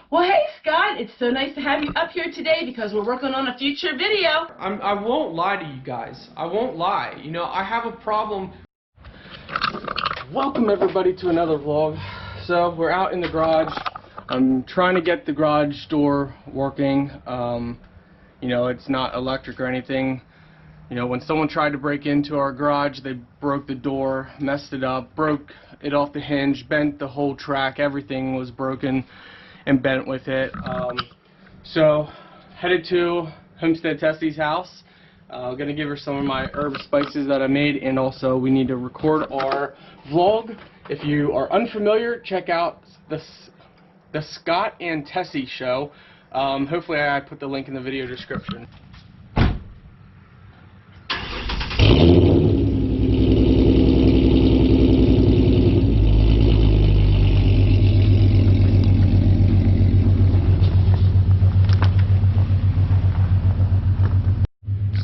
Well, hey Scott, it's so nice to have you up here today because we're working on a future video. I won't lie to you guys. I won't lie. You know, I have a problem. Welcome everybody to another vlog. So we're out in the garage. I'm trying to get the garage door working. You know, it's not electric or anything. You know, when someone tried to break into our garage, they broke the door, messed it up, broke it off the hinge, bent the whole track. Everything was broken and bent with it. So headed to Homestead Tessie's house. Gonna give her some of my herb spices that I made, and also we need to record our vlog. If you are unfamiliar, check out the Scott and Tessie show. Hopefully I put the link in the video description.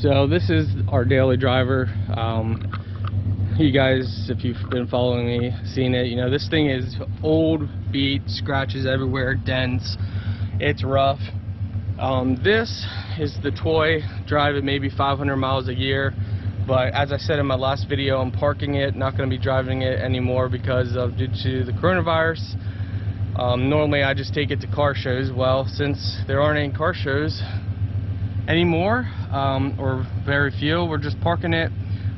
So this is our daily driver. You guys, if you've been following me, seen it, you know this thing is old, beat, scratches everywhere, dents. It's rough. This is the toy. Drive it maybe 500 miles a year, but as I said in my last video, I'm parking it, not going to be driving it anymore because of due to the coronavirus. Normally I just take it to car shows. Well, since there aren't any car shows anymore, or very few, we're just parking it.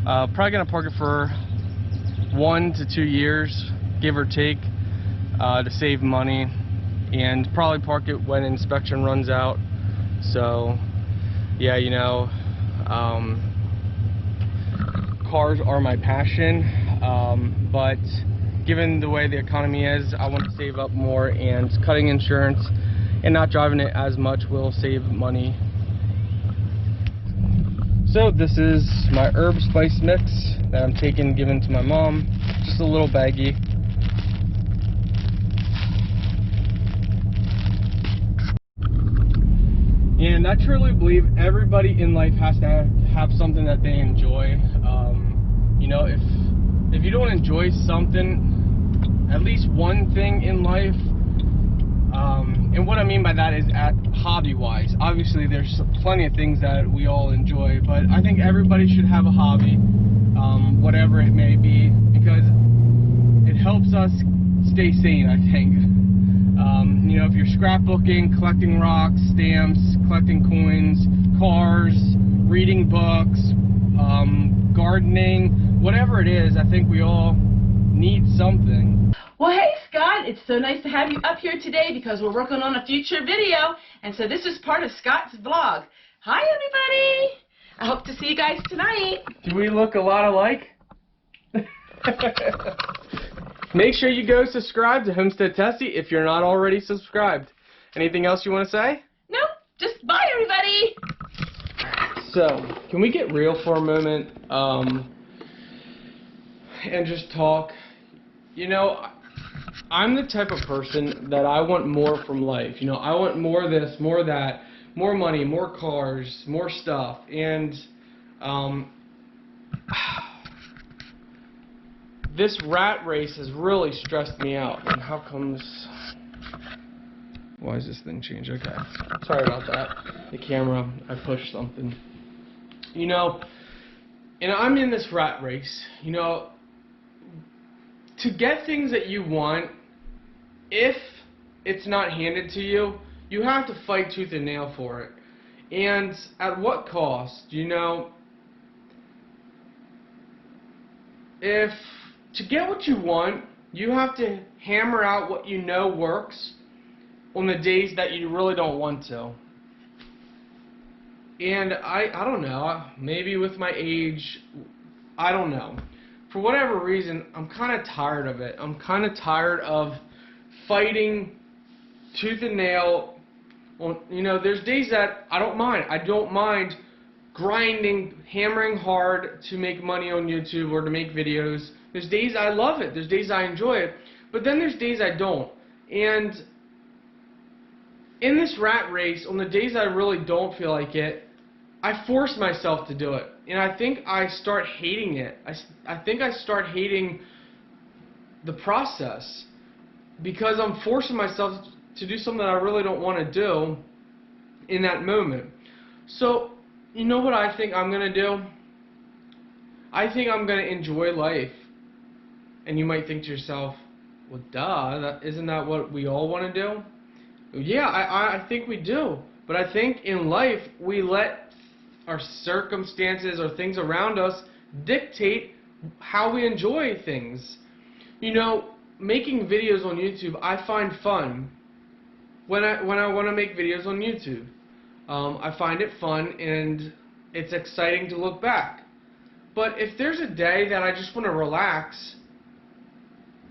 Probably gonna park it for 1 to 2 years, give or take, to save money, and probably park it when inspection runs out. So yeah, you know, cars are my passion, but given the way the economy is, I want to save up more, and cutting insurance and not driving it as much will save money. So this is my herb spice mix that I'm taking, giving to my mom. Just a little baggie. And I truly believe everybody in life has to have something that they enjoy. You know, if you don't enjoy something, at least one thing in life, and what I mean by that is hobby-wise. Obviously, there's plenty of things that we all enjoy, but I think everybody should have a hobby, whatever it may be, because it helps us stay sane, I think. You know, if you're scrapbooking, collecting rocks, stamps, collecting coins, cars, reading books, gardening, whatever it is, I think we all need something. Well, hey Scott, it's so nice to have you up here today because we're working on a future video, and so this is part of Scott's vlog. Hi everybody! I hope to see you guys tonight. Do we look a lot alike? Make sure you go subscribe to Homestead Tessie if you're not already subscribed. Anything else you want to say? Nope, just bye everybody! So, can we get real for a moment, and just talk? You know, I'm the type of person that I want more from life. You know, I want more of this, more of that, more money, more cars, more stuff. And this rat race has really stressed me out. And how comes... Why is this thing changed? Okay. Sorry about that. The camera, I pushed something. You know, and I'm in this rat race. You know, to get things that you want, if it's not handed to you, you have to fight tooth and nail for it. And at what cost? You know, if to get what you want, you have to hammer out what you know works on the days that you really don't want to. And I don't know, maybe with my age, I don't know. For whatever reason, I'm kind of tired of it. I'm kind of tired of fighting tooth and nail. You know, there's days that I don't mind. I don't mind grinding, hammering hard to make money on YouTube or to make videos. There's days I love it. There's days I enjoy it. But then there's days I don't. And in this rat race, on the days I really don't feel like it, I force myself to do it. And I think I start hating it. I think I start hating the process because I'm forcing myself to do something that I really don't want to do in that moment. So, you know what I think I'm going to do? I think I'm going to enjoy life. And you might think to yourself, well, duh, isn't that what we all want to do? Yeah, I think we do. But I think in life, we let our circumstances or things around us dictate how we enjoy things. You know, making videos on YouTube, I find fun when I want to make videos on YouTube. I find it fun and it's exciting to look back. But if there's a day that I just want to relax,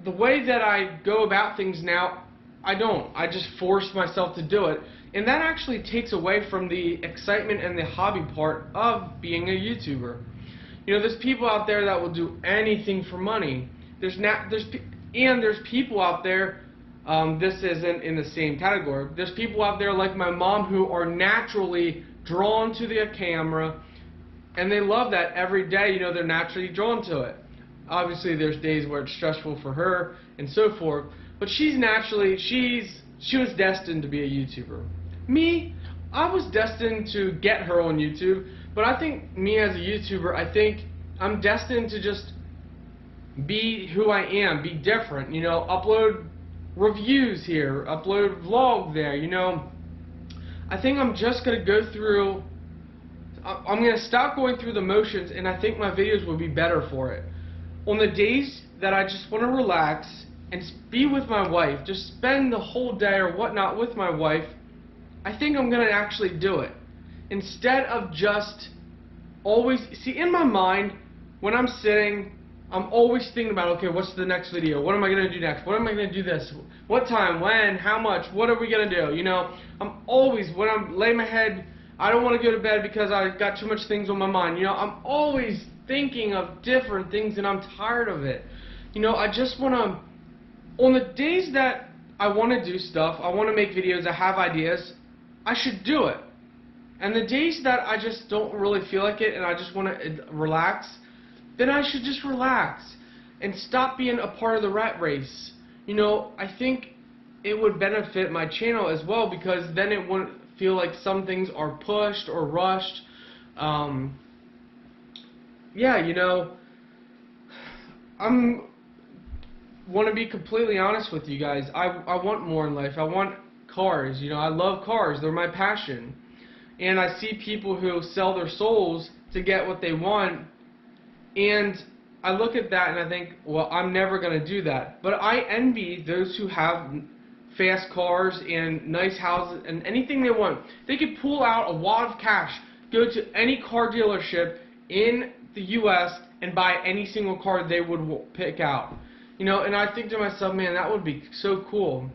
the way that I go about things now, I don't. I just force myself to do it. And that actually takes away from the excitement and the hobby part of being a YouTuber. You know, there's people out there that will do anything for money. There's people out there, this isn't in the same category. There's people out there like my mom who are naturally drawn to the camera, and they love that every day. You know, they're naturally drawn to it. Obviously, there's days where it's stressful for her and so forth, but she was destined to be a YouTuber. Me, I was destined to get her on YouTube, but I think me as a YouTuber, I think I'm destined to just be who I am, be different, you know, upload reviews here, upload vlog there, you know. I think I'm just going to go through, I'm going to stop going through the motions, and I think my videos will be better for it. On the days that I just want to relax and be with my wife, just spend the whole day or whatnot with my wife, I think I'm going to actually do it. Instead of just always, see, in my mind, when I'm sitting, I'm always thinking about, okay, what's the next video? What am I going to do next? What am I going to do this? What time? When? How much? What are we going to do? You know, I'm always, when I'm laying my head, I don't want to go to bed because I got too much things on my mind. You know, I'm always thinking of different things and I'm tired of it. You know, I just want to, on the days that I want to do stuff, I want to make videos, I have ideas, I should do it. And the days that I just don't really feel like it and I just want to relax, then I should just relax and stop being a part of the rat race. You know, I think it would benefit my channel as well, because then it wouldn't feel like some things are pushed or rushed. Yeah, you know, want to be completely honest with you guys. I want more in life. I want cars. You know, I love cars. They're my passion. And I see people who sell their souls to get what they want, and I look at that and I think, well, I'm never going to do that. But I envy those who have fast cars and nice houses and anything they want. They could pull out a wad of cash, go to any car dealership in the US and buy any single car they would pick out. You know, and I think to myself, man, that would be so cool.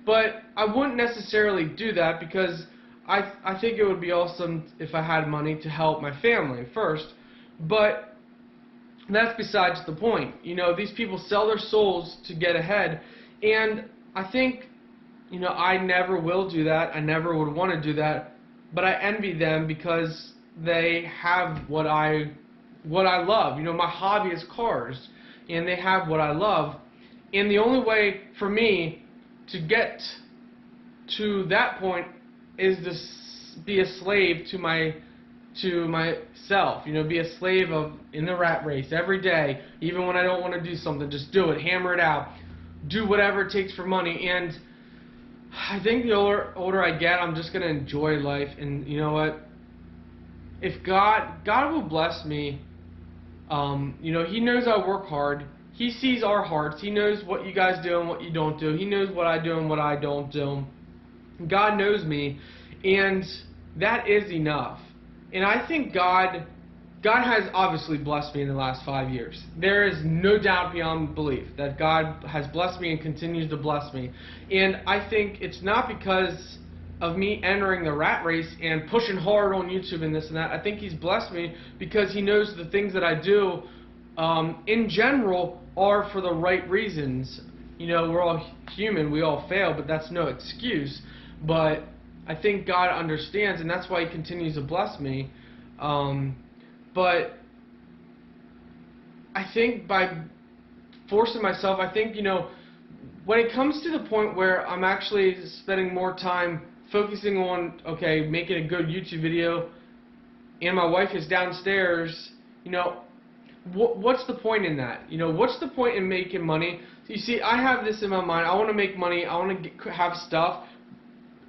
But I wouldn't necessarily do that, because I think it would be awesome if I had money to help my family first. But that's besides the point. You know, these people sell their souls to get ahead, and I think, you know, I never will do that. I never would want to do that, but I envy them because they have what I love. You know, my hobby is cars, and they have what I love. And the only way for me to get to that point is to be a slave to myself. You know, be a slave in the rat race every day, even when I don't want to do something. Just do it, hammer it out, do whatever it takes for money. And I think the older I get, I'm just gonna enjoy life. And you know what? If God will bless me. You know, He knows I work hard. He sees our hearts. He knows what you guys do and what you don't do. He knows what I do and what I don't do. God knows me, and that is enough. And I think God has obviously blessed me in the last 5 years. There is no doubt beyond belief that God has blessed me and continues to bless me. And I think it's not because of me entering the rat race and pushing hard on YouTube and this and that. I think He's blessed me because He knows the things that I do in general are for the right reasons. You know, we're all human, we all fail, but that's no excuse. But I think God understands, and that's why He continues to bless me. But I think by forcing myself, I think, you know, when it comes to the point where I'm actually spending more time focusing on, okay, making a good YouTube video, and my wife is downstairs, you know, what's the point in that? You know, what's the point in making money? You see, I have this in my mind. I want to make money. I want to have stuff,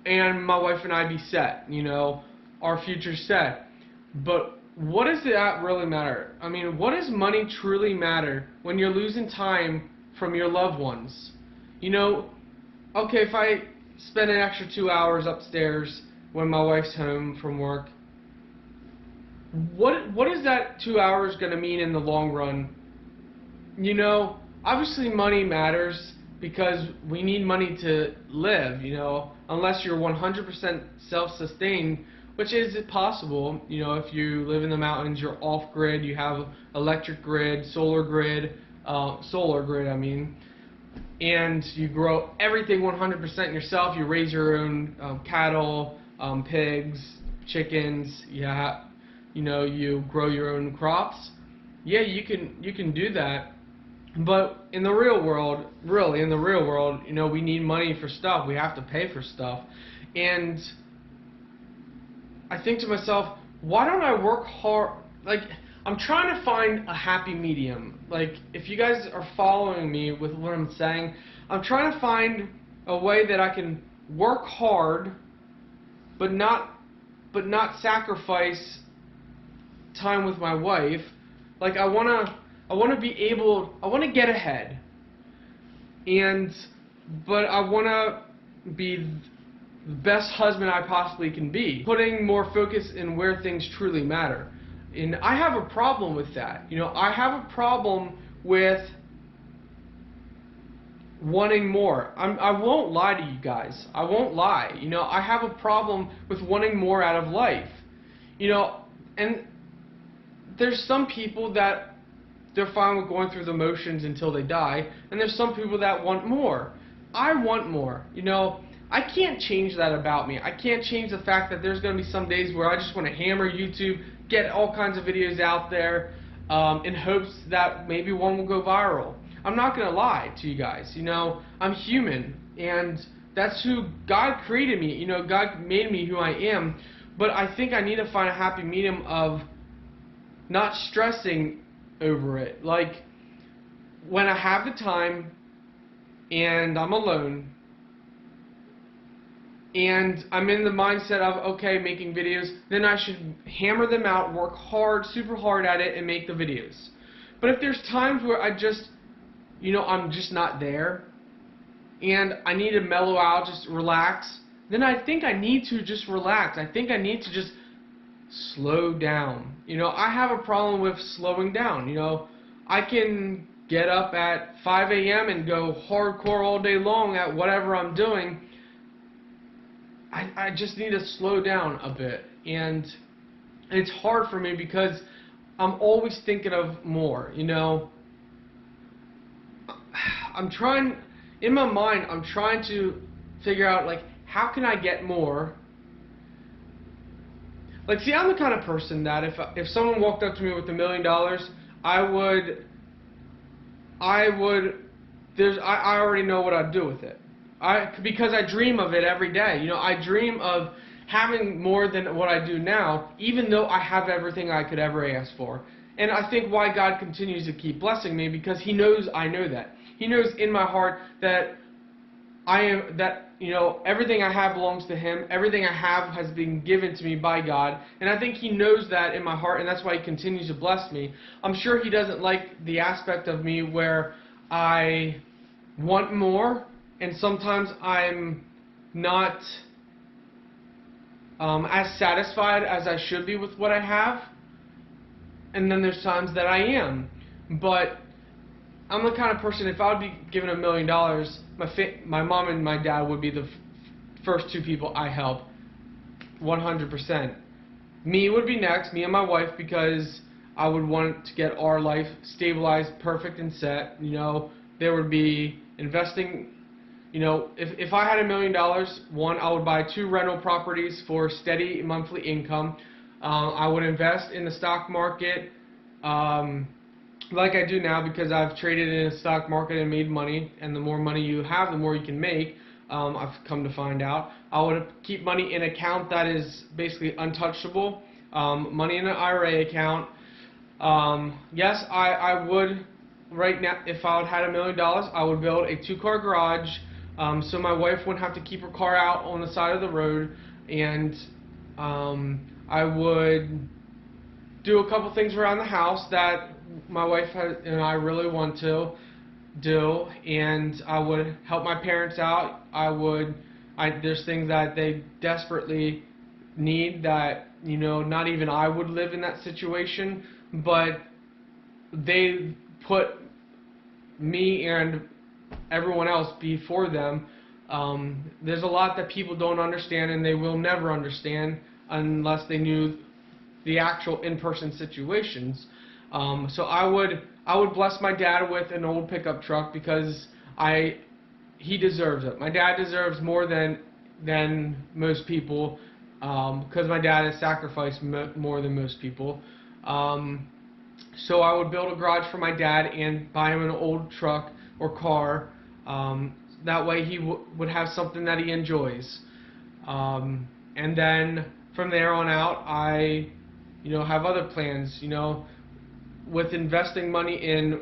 and my wife and I be set. You know, our future's set. But what does that really matter? I mean, what does money truly matter when you're losing time from your loved ones? You know, okay, if I spend an extra 2 hours upstairs when my wife's home from work, what is that 2 hours going to mean in the long run? You know, obviously money matters because we need money to live, you know, unless you're 100% self-sustained, which is possible. You know, if you live in the mountains, you're off-grid, you have electric grid, solar grid, I mean, and you grow everything 100% yourself. You raise your own cattle, pigs, chickens, yeah. You know, you grow your own crops. Yeah, you can do that. But in the real world, really, in the real world, you know, we need money for stuff. We have to pay for stuff. And I think to myself, why don't I work hard? Like, I'm trying to find a happy medium. Like, if you guys are following me with what I'm saying, I'm trying to find a way that I can work hard, but not sacrifice time with my wife. Like, I wanna get ahead, but I wanna be the best husband I possibly can be, putting more focus in where things truly matter. And I have a problem with that. You know, I have a problem with wanting more. I won't lie to you guys. I won't lie. You know, I have a problem with wanting more out of life. You know, and there's some people that they're fine with going through the motions until they die, and there's some people that want more. I want more. You know, I can't change that about me. I can't change the fact that there's going to be some days where I just want to hammer YouTube, get all kinds of videos out there, in hopes that maybe one will go viral. I'm not going to lie to you guys. You know, I'm human, and that's who God created me. You know, God made me who I am, but I think I need to find a happy medium of not stressing over it. Like, when I have the time and I'm alone and I'm in the mindset of, okay, making videos, then I should hammer them out, work hard, super hard at it, and make the videos. But if there's times where I just, you know, I'm just not there and I need to mellow out, just relax, then I think I need to just relax. I think I need to just slow down. You know, I have a problem with slowing down. You know, I can get up at 5 a.m. and go hardcore all day long at whatever I'm doing. I just need to slow down a bit, and it's hard for me because I'm always thinking of more. You know, I'm trying, in my mind, I'm trying to figure out, like, how can I get more? Like, see, I'm the kind of person that if someone walked up to me with $1 million, I already know what I'd do with it. Because I dream of it every day. You know, I dream of having more than what I do now, even though I have everything I could ever ask for. And I think why God continues to keep blessing me, because He knows I know that. He knows in my heart that you know, everything I have belongs to Him. Everything I have has been given to me by God. And I think He knows that in my heart, and that's why He continues to bless me. I'm sure He doesn't like the aspect of me where I want more, and sometimes I'm not as satisfied as I should be with what I have. And then there's times that I am. But I'm the kind of person, if I would be given $1 million, my mom and my dad would be the first two people I help, 100%. Me would be next, me and my wife, because I would want to get our life stabilized, perfect and set. You know, there would be investing. You know, if I had $1 million, one, I would buy 2 rental properties for steady monthly income. I would invest in the stock market, like I do now, because I've traded in a stock market and made money, and the more money you have, the more you can make. I've come to find out. I would keep money in an account that is basically untouchable. Money in an IRA account. Yes, I would, right now, if I had $1 million, I would build a 2-car garage, so my wife wouldn't have to keep her car out on the side of the road, and I would do a couple things around the house that my wife and I really want to do, and I would help my parents out. There's things that they desperately need that, you know, not even I would live in that situation, but they put me and everyone else before them. There's a lot that people don't understand, and they will never understand unless they knew the actual in-person situations. So I would bless my dad with an old pickup truck, because he deserves it. My dad deserves more than most people, because my dad has sacrificed more than most people. So I would build a garage for my dad and buy him an old truck or car. That way he would have something that he enjoys. And then from there on out, I have other plans. With investing money in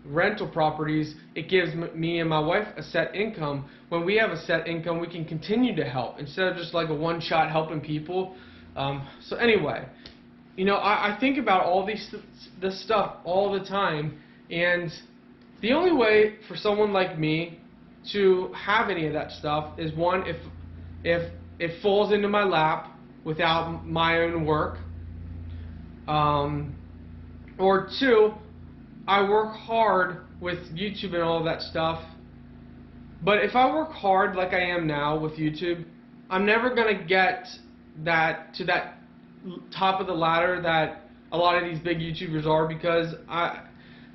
rental properties, it gives me and my wife a set income. When we have a set income, we can continue to help instead of just like a one-shot helping people. So anyway, I think about all this stuff all the time, and the only way for someone like me to have any of that stuff is, one, if it falls into my lap without my own work, or two, I work hard with YouTube and all of that stuff. But if I work hard like I am now with YouTube, I'm never going to get to that top of the ladder that a lot of these big YouTubers are, because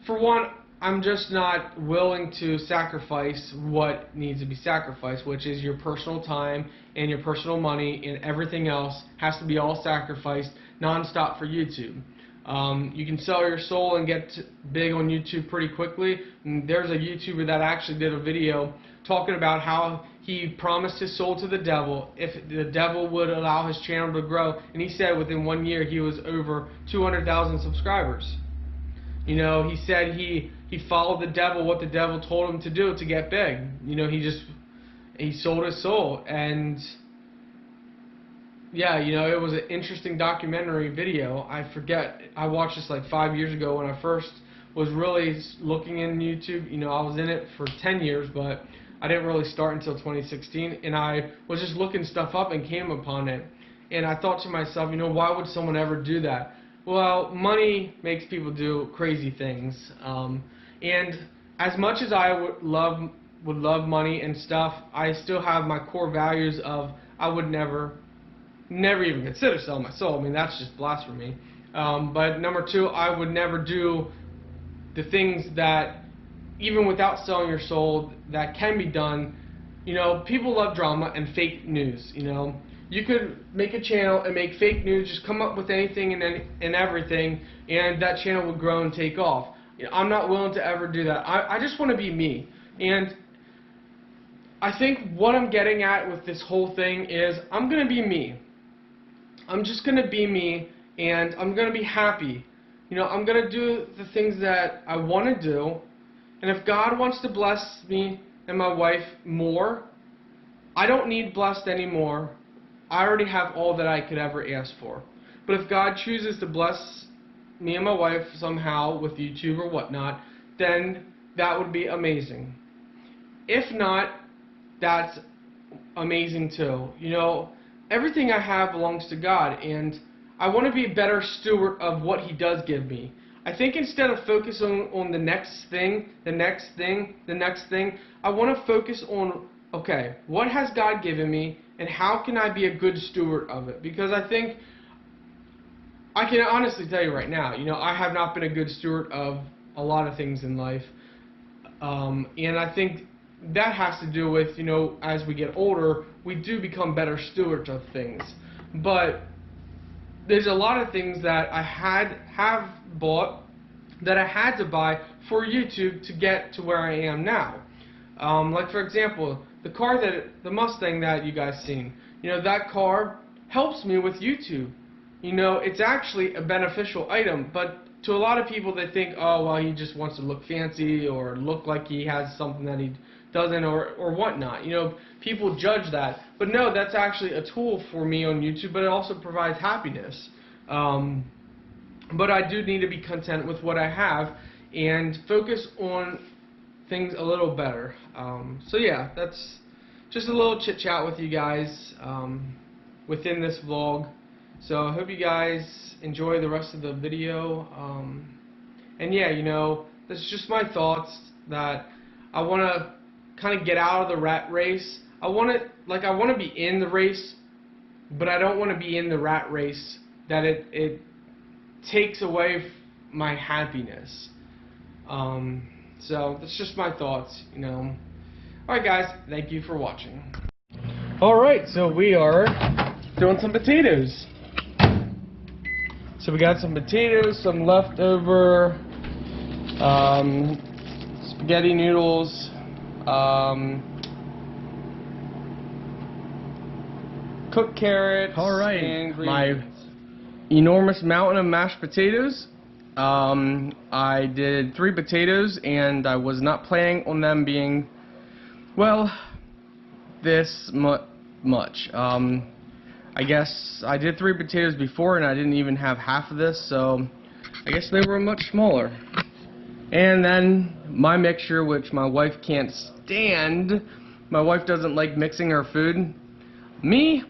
for one, I'm just not willing to sacrifice what needs to be sacrificed, which is your personal time and your personal money, and everything else has to be all sacrificed non-stop for YouTube. You can sell your soul and get big on YouTube pretty quickly. And there's a YouTuber that actually did a video talking about how he promised his soul to the devil if the devil would allow his channel to grow, and he said within 1 year he was over 200,000 subscribers. He said he followed the devil, what the devil told him to do to get big. He sold his soul. And yeah, it was an interesting documentary video. I watched this like 5 years ago when I first was really looking in YouTube. I was in it for 10 years, but I didn't really start until 2016, and I was just looking stuff up and came upon it. And I thought to myself, why would someone ever do that? Well, money makes people do crazy things. And as much as I would love money and stuff, I still have my core values of I would never even consider selling my soul. I mean, that's just blasphemy. But number two, I would never do the things that, even without selling your soul, that can be done. People love drama and fake news. You could make a channel and make fake news, just come up with anything and everything, and that channel would grow and take off. I'm not willing to ever do that. I just want to be me. And I think what I'm getting at with this whole thing is I'm going to be me. I'm just going to be me, and I'm going to be happy. I'm going to do the things that I want to do, and if God wants to bless me and my wife more, I don't need blessed anymore. I already have all that I could ever ask for. But if God chooses to bless me and my wife somehow with YouTube or whatnot, then that would be amazing. If not, that's amazing too. Everything I have belongs to God, and I want to be a better steward of what He does give me. I think instead of focusing on the next thing, I want to focus on, okay, what has God given me, and how can I be a good steward of it? Because I think, I can honestly tell you right now, I have not been a good steward of a lot of things in life. And I think that has to do with, as we get older, we do become better stewards of things. But there's a lot of things that I have bought that I had to buy for YouTube to get to where I am now. Like for example, the Mustang that you guys seen, you know, that car helps me with YouTube. You know, it's actually a beneficial item, but to a lot of people they think, oh well, he just wants to look fancy or look like he has something that he doesn't or whatnot. You know, people judge that, but no, that's actually a tool for me on YouTube, but it also provides happiness. But I do need to be content with what I have and focus on things a little better. So yeah, that's just a little chit chat with you guys within this vlog. So I hope you guys enjoy the rest of the video. And yeah, you know, this is just my thoughts that I want to kind of get out of the rat race. I want to be in the race, but I don't want to be in the rat race that it takes away my happiness. So that's just my thoughts, you know. Alright guys, thank you for watching. Alright, so we are doing some potatoes. So we got some potatoes, some leftover spaghetti noodles, cooked carrots, and green beans. Enormous mountain of mashed potatoes. I did 3 potatoes, and I was not planning on them being, well, this much. I guess I did 3 potatoes before, and I didn't even have half of this, so I guess they were much smaller. And then my mixture, which my wife can't stand. My wife doesn't like mixing her food. Me,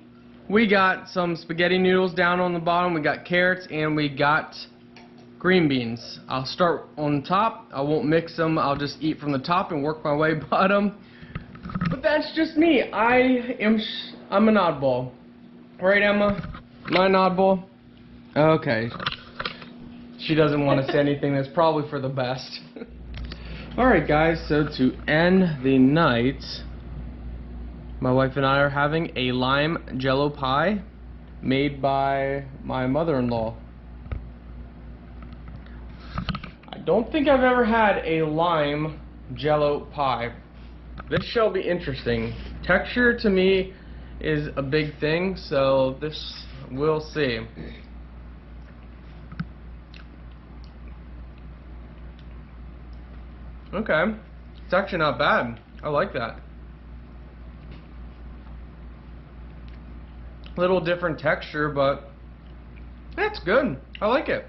we got some spaghetti noodles down on the bottom, we got carrots, and we got green beans. I'll start on top. I won't mix them. I'll just eat from the top and work my way bottom. But that's just me. I'm an oddball. Right, Emma? Am I an oddball? Okay. She doesn't want to say anything. That's probably for the best. Alright guys, so to end the night, my wife and I are having a lime jello pie made by my mother-in-law. I don't think I've ever had a lime jello pie. This shall be interesting. Texture to me is a big thing, so this we'll see. Okay, it's actually not bad. I like that. Little different texture, but that's good. I like it.